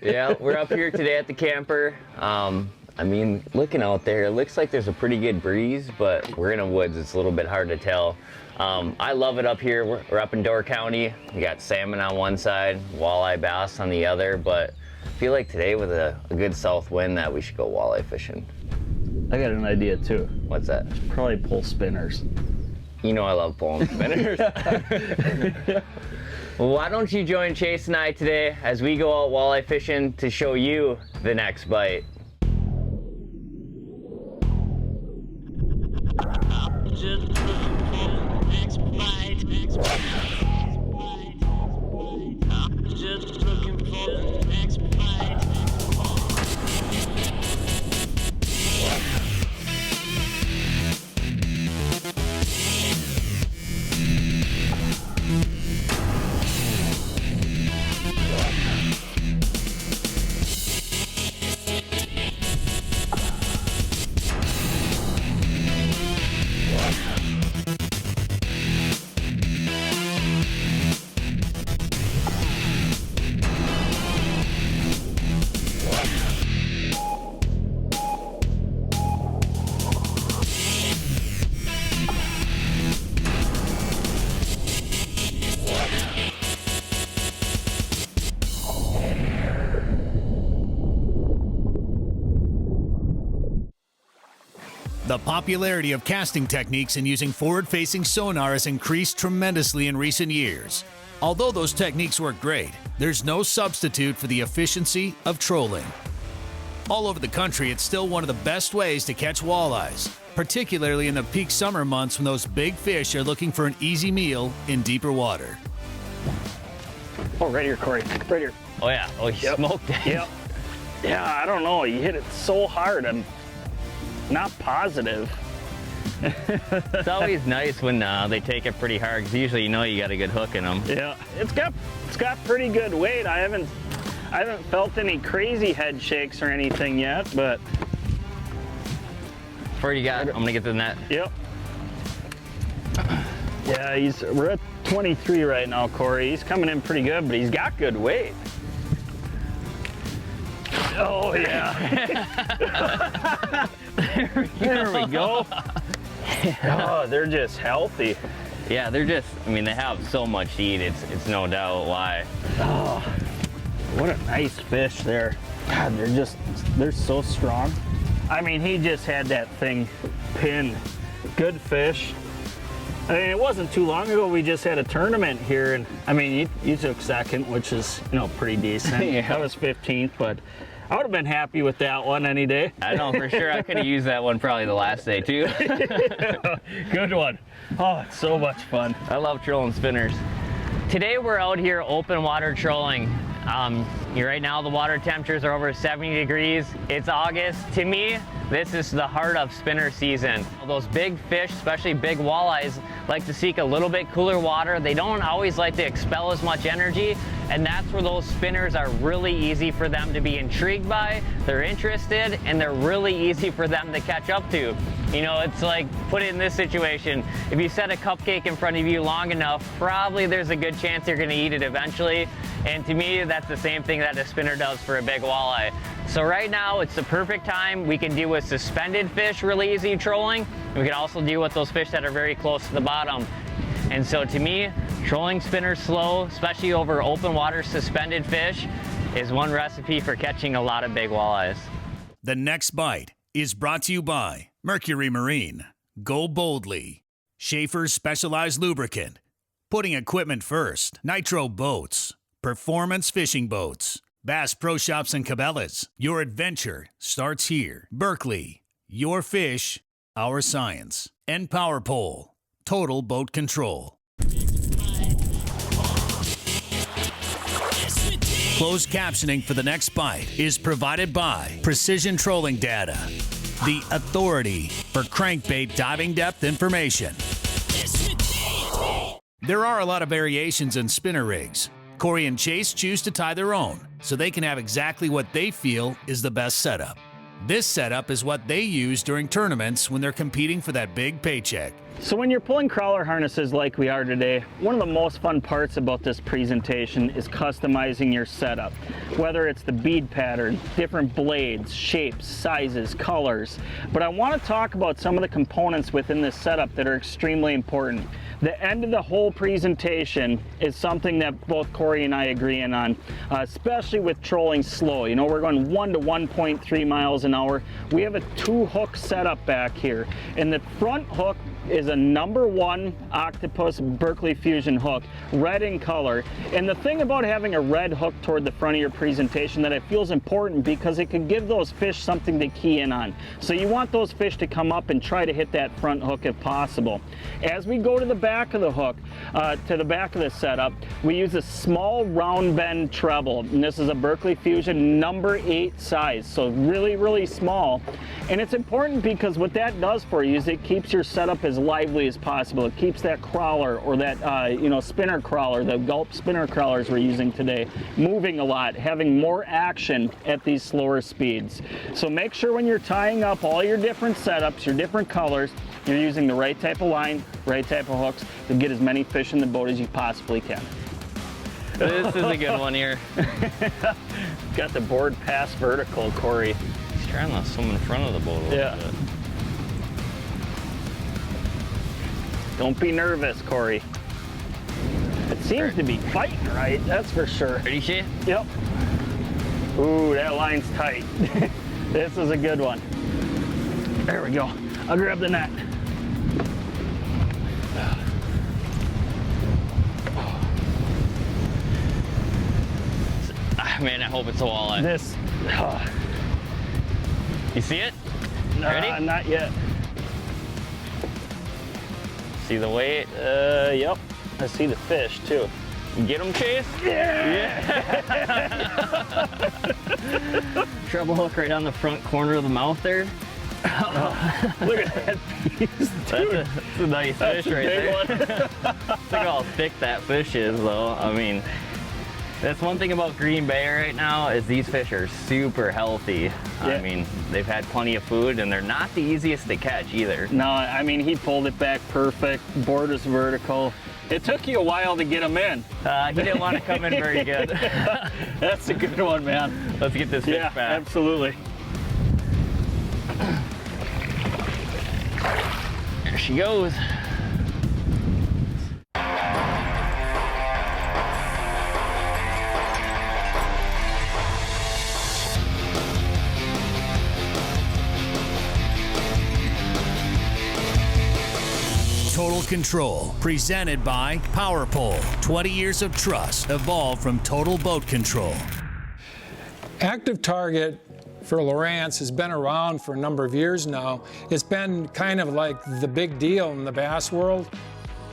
Yeah, we're up here today at the camper. I mean, looking out there, it looks like there's a pretty good breeze, but we're in the woods. It's a little bit hard to tell. I love it up here. We're up in Door County. We got salmon on one side, walleye, bass on the other, but I feel like today with a good south wind that we should go walleye fishing. I got an idea too. What's that? Probably pull spinners. You know I love pulling spinners. Well, why don't you join Chase and I today as we go out walleye fishing to show you the next bite. The popularity of casting techniques and using forward-facing sonar has increased tremendously in recent years. Although those techniques work great, there's no substitute for the efficiency of trolling. All over the country, it's still one of the best ways to catch walleyes, particularly in the peak summer months when those big fish are looking for an easy meal in deeper water. Oh, right here, Corey. Right here. Oh yeah, oh you smoked it. Yep. Yeah, I don't know. You hit it so hard. I'm not positive. It's always nice when they take it pretty hard, because usually you know you got a good hook in them. Yeah, it's got pretty good weight. I haven't felt any crazy head shakes or anything yet, but. Before you got, I'm gonna get to the net. Yep. Yeah, we're at 23 right now, Corey. He's coming in pretty good, but he's got good weight. Oh yeah. There we go. Oh, they're just healthy. Yeah, they're just, I mean, they have so much to eat, it's no doubt why. Oh, what a nice fish there. God, they're so strong. I mean, he just had that thing pinned. Good fish. I mean, it wasn't too long ago we just had a tournament here, and I mean, you took second, which is, you know, pretty decent. Yeah. I was 15th, but I would have been happy with that one any day. I know for sure. I could have used that one probably the last day too. Good one. Oh, it's so much fun. I love trolling spinners. Today we're out here open water trolling. Right now the water temperatures are over 70 degrees. It's August. To me, this is the heart of spinner season. Those big fish, especially big walleyes, like to seek a little bit cooler water. They don't always like to expel as much energy, and that's where those spinners are really easy for them to be intrigued by. They're interested, and they're really easy for them to catch up to. You know, it's like, put it in this situation. If you set a cupcake in front of you long enough, probably there's a good chance you're gonna eat it eventually. And to me, that's the same thing that a spinner does for a big walleye. So right now, it's the perfect time. We can deal with suspended fish really easy trolling. We can also deal with those fish that are very close to the bottom. And so to me, trolling spinners slow, especially over open water suspended fish, is one recipe for catching a lot of big walleyes. The next bite is brought to you by Mercury Marine, Go Boldly, Schaefer's Specialized Lubricant, Putting Equipment First, Nitro Boats, Performance Fishing Boats, Bass Pro Shops and Cabela's. Your adventure starts here. Berkley, your fish, our science. And Power Pole, Total Boat Control. Closed captioning for the next bite is provided by Precision Trolling Data, the authority for crankbait diving depth information. There are a lot of variations in spinner rigs. Corey and Chase choose to tie their own, so they can have exactly what they feel is the best setup. This setup is what they use during tournaments when they're competing for that big paycheck. So when you're pulling crawler harnesses like we are today, one of the most fun parts about this presentation is customizing your setup. Whether it's the bead pattern, different blades, shapes, sizes, colors. But I want to talk about some of the components within this setup that are extremely important. The end of the whole presentation is something that both Korey and I agree on, especially with trolling slow. You know, we're going 1 to 1.3 miles an hour. We have a 2-hook setup back here, and the front hook is a #1 Octopus Berkley Fusion hook, red in color. And the thing about having a red hook toward the front of your presentation that I feel is important because it can give those fish something to key in on. So you want those fish to come up and try to hit that front hook if possible. As we go to the back of the hook, to the back of the setup, we use a small round bend treble. And this is a Berkley Fusion #8 size, so really, really small. And it's important because what that does for you is it keeps your setup as lively as possible. It keeps that crawler or that spinner crawler, the gulp spinner crawlers we're using today, moving a lot, having more action at these slower speeds. So make sure when you're tying up all your different setups, your different colors, you're using the right type of line, right type of hooks to get as many fish in the boat as you possibly can. This is a good one here. Got the board past vertical, Korey. He's trying to swim in front of the boat a little bit. Don't be nervous, Korey. It seems to be fighting right, that's for sure. Ready, Shay? Yep. Ooh, that line's tight. This is a good one. There we go. I'll grab the net. Man, I hope it's a walleye. This. You see it? Ready? Not yet. See the weight? Yep. I see the fish too. You get him, Chase? Yeah! Treble hook right on the front corner of the mouth there. Look at that piece, dude. That's a nice fish right there. Look how thick that fish is, though. I mean, that's one thing about Green Bay right now is these fish are super healthy. Yeah. I mean, they've had plenty of food, and they're not the easiest to catch either. No, I mean, he pulled it back perfect. Board is vertical. It took you a while to get him in. He didn't want to come in very good. That's a good one, man. Let's get this fish Yeah, back. absolutely. There she goes. Total Control, presented by Power Pole. 20 years of trust evolved from Total Boat Control. Active target for Lowrance has been around for a number of years now. It's been kind of like the big deal in the bass world.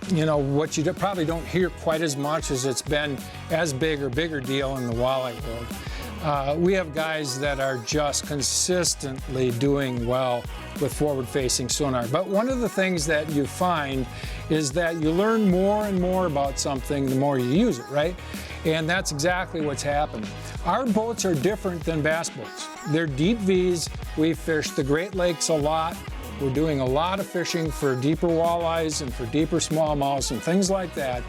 You know, what you probably don't hear quite as much as it's been as big or bigger deal in the walleye world. We have guys that are just consistently doing well with forward-facing sonar. But one of the things that you find is that you learn more and more about something the more you use it, right? And that's exactly what's happening. Our boats are different than bass boats. They're deep V's. We fish the Great Lakes a lot. We're doing a lot of fishing for deeper walleyes and for deeper smallmouths and things like that.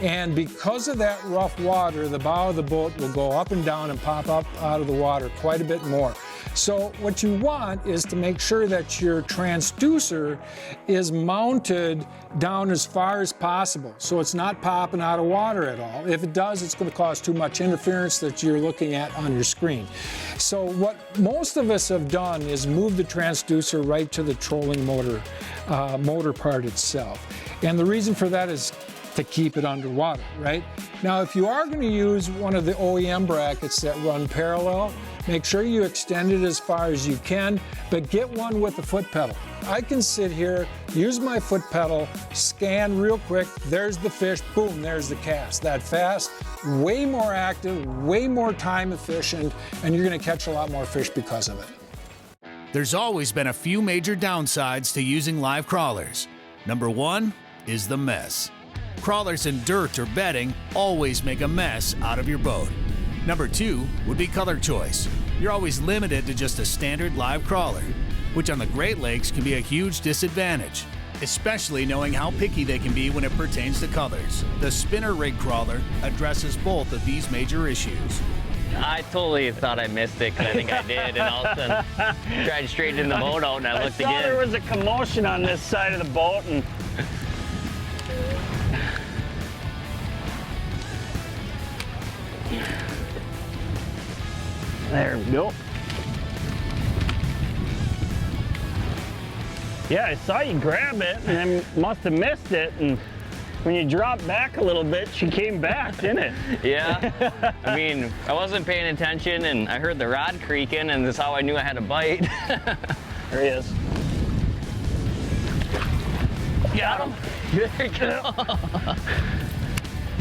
And because of that rough water, the bow of the boat will go up and down and pop up out of the water quite a bit more. So what you want is to make sure that your transducer is mounted down as far as possible, so it's not popping out of water at all. If it does, it's going to cause too much interference that you're looking at on your screen. So what most of us have done is move the transducer right to the trolling motor part itself. And the reason for that is to keep it underwater, right? Now, if you are going to use one of the OEM brackets that run parallel, make sure you extend it as far as you can, but get one with a foot pedal. I can sit here, use my foot pedal, scan real quick, there's the fish, boom, there's the cast. That fast, way more active, way more time efficient, and you're going to catch a lot more fish because of it. There's always been a few major downsides to using live crawlers. Number one is the mess. Crawlers in dirt or bedding always make a mess out of your boat. Number two would be color choice. You're always limited to just a standard live crawler, which on the Great Lakes can be a huge disadvantage. especially knowing how picky they can be when it pertains to colors. The spinner rig crawler addresses both of these major issues. I totally thought I missed it because I think I did, and all of a sudden tried straight in the boat out, and I looked I saw again. there was a commotion on this side of the boat, and there we go. Yeah, I saw you grab it, and then must have missed it, and when you dropped back a little bit, she came back, didn't it? Yeah, I mean, I wasn't paying attention, and I heard the rod creaking, and that's how I knew I had a bite. There he is. Got him. There you go.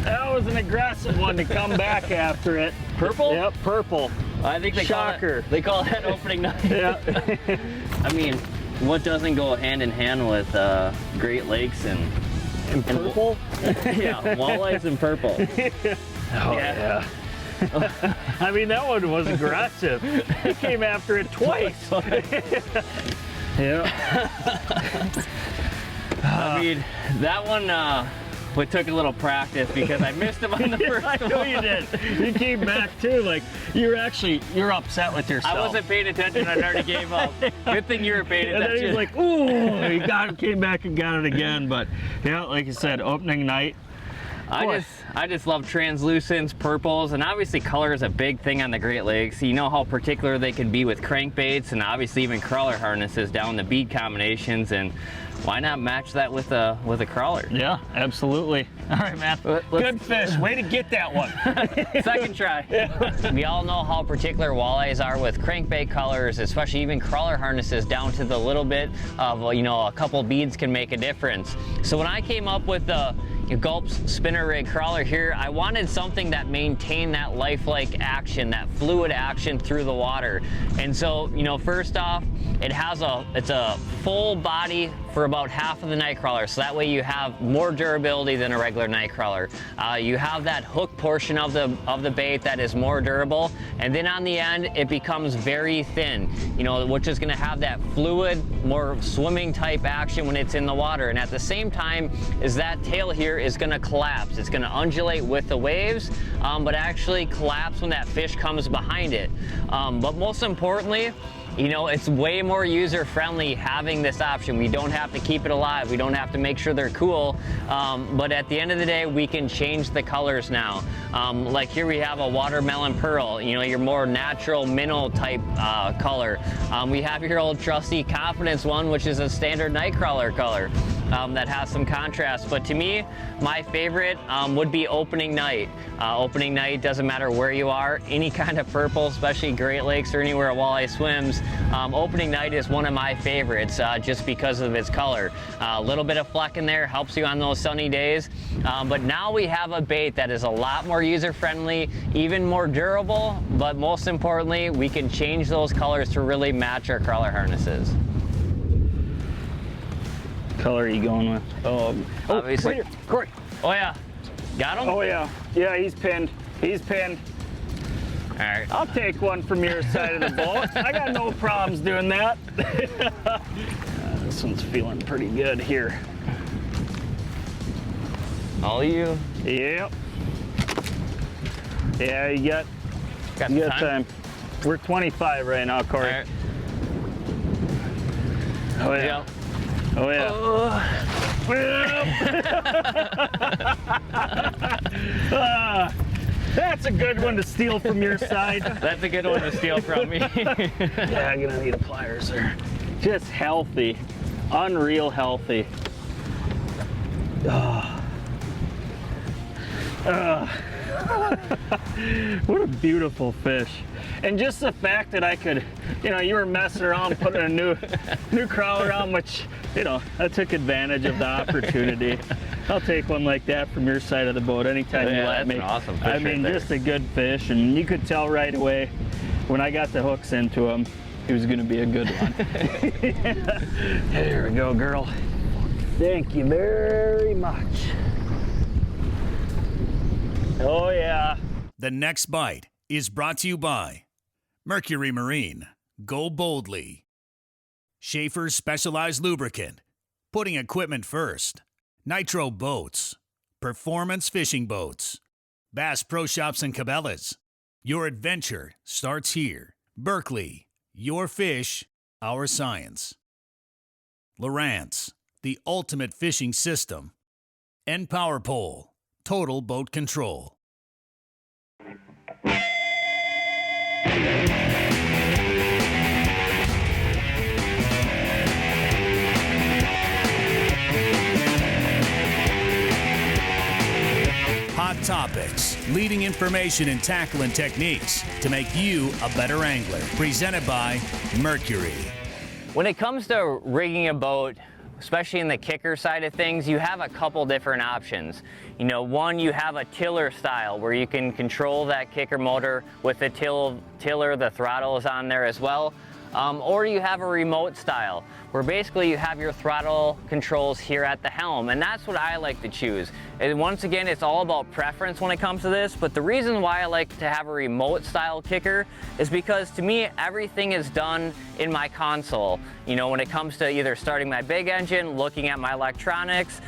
That was an aggressive one to come back after it. Purple? Yep, purple. I think they Shocker. they call that opening night. Yeah. I mean, what doesn't go hand in hand with Great Lakes and Purple? yeah, walleyes and purple. Oh, yeah. I mean, that one was aggressive. He came after it twice. Yeah. I mean, that one took a little practice because I missed him on the first I know one. you did. You came back too, like you're upset with yourself. I wasn't paying attention. I already gave up. Good thing you were paying And attention. then he's like, ooh, he came back and got it again. But yeah, like you said, opening night. I just love translucents, purples, and obviously color is a big thing on the Great Lakes. You know how particular they can be with crankbaits and obviously even crawler harnesses down the bead combinations, and why not match that with a crawler? Yeah, absolutely. All right, man. Good fish. Way to get that one. Second try. Yeah. We all know how particular walleyes are with crankbait colors, especially even crawler harnesses down to the little bit of, you know, a couple beads can make a difference. So when I came up with the Gulp's spinner rig crawler here, I wanted something that maintained that lifelike action, that fluid action through the water. And so, you know, first off, it's a full body for about half of the night crawler, so that way you have more durability than a regular night crawler. You have that hook portion of the bait that is more durable, and then on the end it becomes very thin, you know, which is going to have that fluid, more swimming type action when it's in the water. And at the same time, is that tail here is going to collapse. It's going to undulate with the waves, but actually collapse when that fish comes behind it. But most importantly, you know, it's way more user-friendly having this option. We don't have to keep it alive. We don't have to make sure they're cool. But at the end of the day, we can change the colors now. Like here we have a watermelon pearl, you know, your more natural minnow type color. We have your old trusty Confidence one, which is a standard night crawler color that has some contrast. But to me, my favorite would be opening night. Opening night, doesn't matter where you are, any kind of purple, especially Great Lakes or anywhere a walleye swims. Opening night is one of my favorites just because of its color. A little bit of fleck in there helps you on those sunny days. But now we have a bait that is a lot more user-friendly, even more durable, but most importantly, we can change those colors to really match our crawler harnesses. Color are you going with? Obviously. Right here. Korey. Oh yeah, got him? Oh yeah. Yeah, he's pinned. He's pinned. All right. I'll take one from your side of the boat. I got no problems doing that. This one's feeling pretty good here. All you. Yep. Yeah, you got Got time. We're 25 right now, Korey. All right. Oh yeah. Yeah. Oh yeah. That's a good one to steal from your side. That's a good one to steal from me. Yeah, I'm gonna need a pliers there. Just healthy, unreal healthy. What a beautiful fish. And just the fact that I could, you know, you were messing around putting a new crawler on, which, you know, I took advantage of the opportunity. I'll take one like that from your side of the boat anytime you let me. That's an awesome fish I mean, right there. just a good fish, and you could tell right away when I got the hooks into him, he was gonna be a good one. There we go, girl. Thank you very much. Oh yeah. The next bite is brought to you by Mercury Marine. Go boldly. Schaefer's Specialized Lubricant. putting equipment first. Nitro Boats, performance fishing boats. Bass Pro Shops and Cabela's. Your adventure starts here. Berkley, your fish, our science. Lowrance, the ultimate fishing system. And Power Pole, total boat control. Hot topics, leading information and tackling techniques to make you a better angler. Presented by Mercury. When it comes to rigging a boat, especially in the kicker side of things, you have a couple different options. You know, one, you have a tiller style where you can control that kicker motor with the tiller, the throttle is on there as well. Or you have a remote style where basically you have your throttle controls here at the helm, and that's what I like to choose. And once again, it's all about preference when it comes to this, but the reason why I like to have a remote style kicker is because to me, everything is done in my console. You know, when it comes to either starting my big engine, looking at my electronics,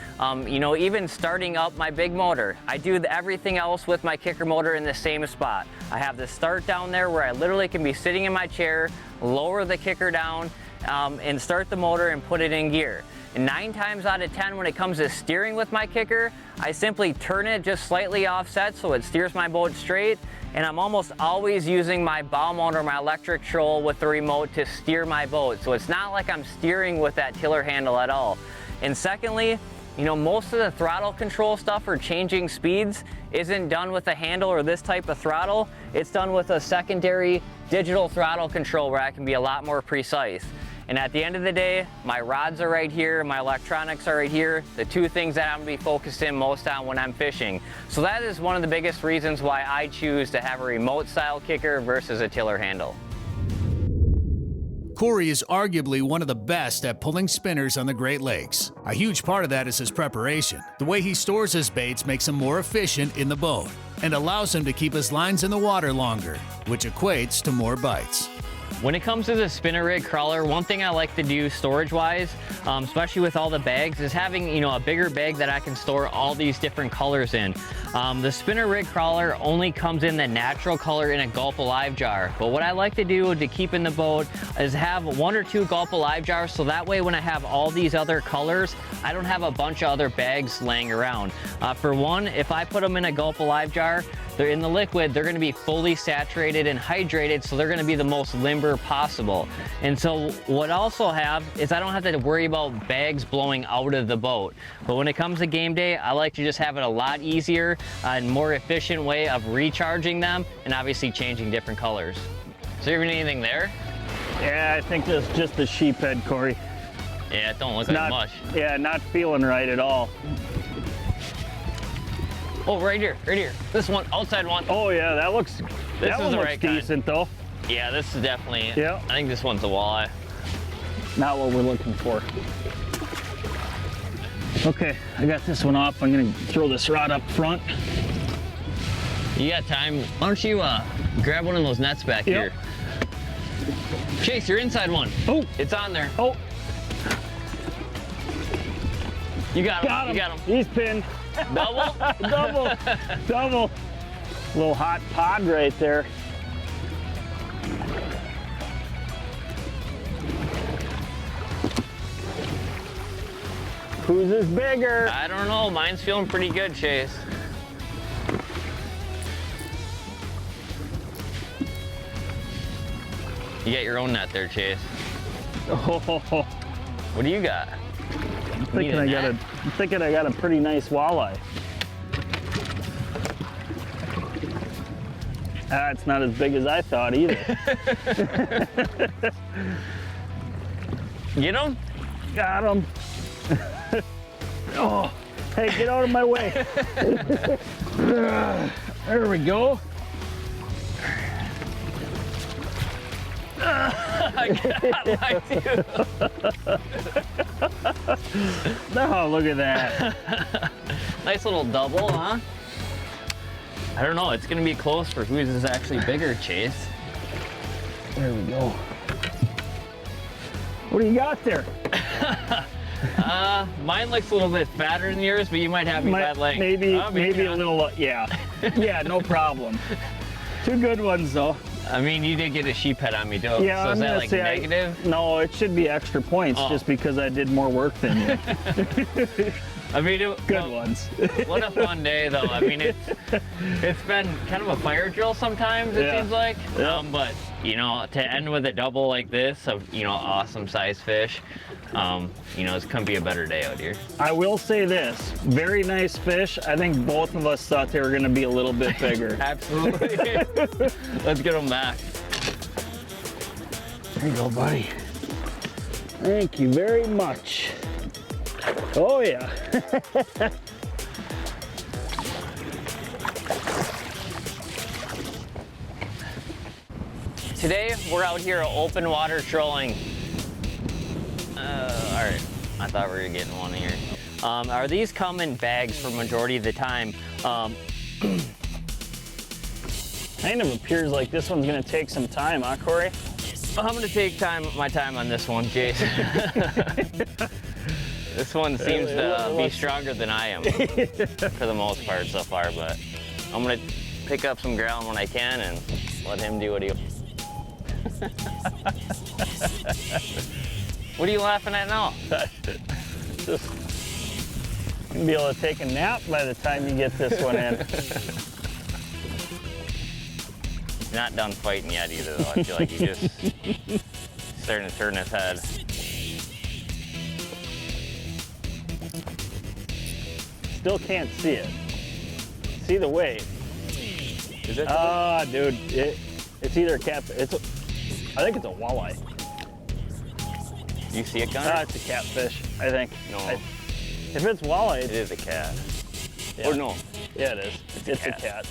you know, even starting up my big motor. I do everything else with my kicker motor in the same spot. I have the start down there where I literally can be sitting in my chair, lower the kicker down, and start the motor and put it in gear. And 9 times out of 10 when it comes to steering with my kicker, I simply turn it just slightly offset so it steers my boat straight, and I'm almost always using my bow motor, my electric troll with the remote to steer my boat. So it's not like I'm steering with that tiller handle at all. And secondly, you know, most of the throttle control stuff for changing speeds isn't done with a handle or this type of throttle. It's done with a secondary digital throttle control where I can be a lot more precise. And at the end of the day, my rods are right here, my electronics are right here, the two things that I'm gonna be focusing most on when I'm fishing. So that is one of the biggest reasons why I choose to have a remote style kicker versus a tiller handle. Korey is arguably one of the best at pulling spinners on the Great Lakes. A huge part of that is his preparation. The way he stores his baits makes him more efficient in the boat and allows him to keep his lines in the water longer, which equates to more bites. When it comes to the spinner rig crawler, one thing I like to do storage-wise, especially with all the bags, is having, you know, a bigger bag that I can store all these different colors in. The spinner rig crawler only comes in the natural color in a Gulp Alive jar. But what I like to do to keep in the boat is have 1 or 2 Gulp Alive jars, so that way when I have all these other colors, I don't have a bunch of other bags laying around. For one, if I put them in a Gulp Alive jar, they're in the liquid, they're gonna be fully saturated and hydrated, so they're gonna be the most limber possible. And so what I also have is I don't have to worry about bags blowing out of the boat. But when it comes to game day, I like to just have it a lot easier and more efficient way of recharging them and obviously changing different colors. Is there even anything there? Yeah, I think that's just the sheep head, Korey. Yeah, it don't look like much. Yeah, not feeling right at all. Oh, right here, right here. This one, outside one. Oh yeah, that looks decent though. Yeah, this is definitely, yeah. I think this one's a walleye. Not what we're looking for. Okay, I got this one off. I'm gonna throw this rod up front. You got time? Why don't you grab one of those nets back here? Chase, your inside one. Oh, it's on there. Oh, you got him. You got him. He's pinned. Double? Double. Little hot pod right there. Whose is bigger? I don't know. Mine's feeling pretty good, Chase. You got your own net there, Chase. Oh. What do you got? I'm thinking I got a pretty nice walleye. It's not as big as I thought either. Get him? Got him. Oh, hey, get out of my way. There we go. I got my dude. Oh, look at that. Nice little double, huh? I don't know. It's going to be close for whose is actually bigger, Chase. There we go. What do you got there? Mine looks a little bit fatter than yours, but you might have me bad length. Maybe a not. little, yeah. Yeah, no problem. Two good ones though. I mean, you did get a sheep head on me, too. Yeah, so is I'm that gonna like say negative? No, it should be extra points just because I did more work than you. I mean, Good ones. What a fun day, though. I mean, it's been kind of a fire drill sometimes, it seems like. Yeah. But, you know, to end with a double like this of, you know, awesome size fish, you know, it's couldn't be a better day out here. I will say this, very nice fish. I think both of us thought they were gonna be a little bit bigger. Absolutely. Let's get them back. There you go, buddy. Thank you very much. Oh yeah. Today, we're out here open water trolling. All right, I thought we were getting one here. Are these come in bags for majority of the time? Kind of appears like this one's gonna take some time, huh, Corey? I'm gonna take my time on this one, Jason. This one seems to be stronger than I am for the most part so far, but I'm gonna pick up some ground when I can and let him do what he wants. What are you laughing at now? Just gonna be able to take a nap by the time you get this one in. You're not done fighting yet either, though. I feel like you just starting to turn his head. Still can't see it. See the weight. Is it? Dude, it's either a cat. I think it's a walleye. You see it, Gunner? It's a catfish, I think. No. If it's walleye, It is a cat. yeah. Or no. Yeah, it is. It's a cat.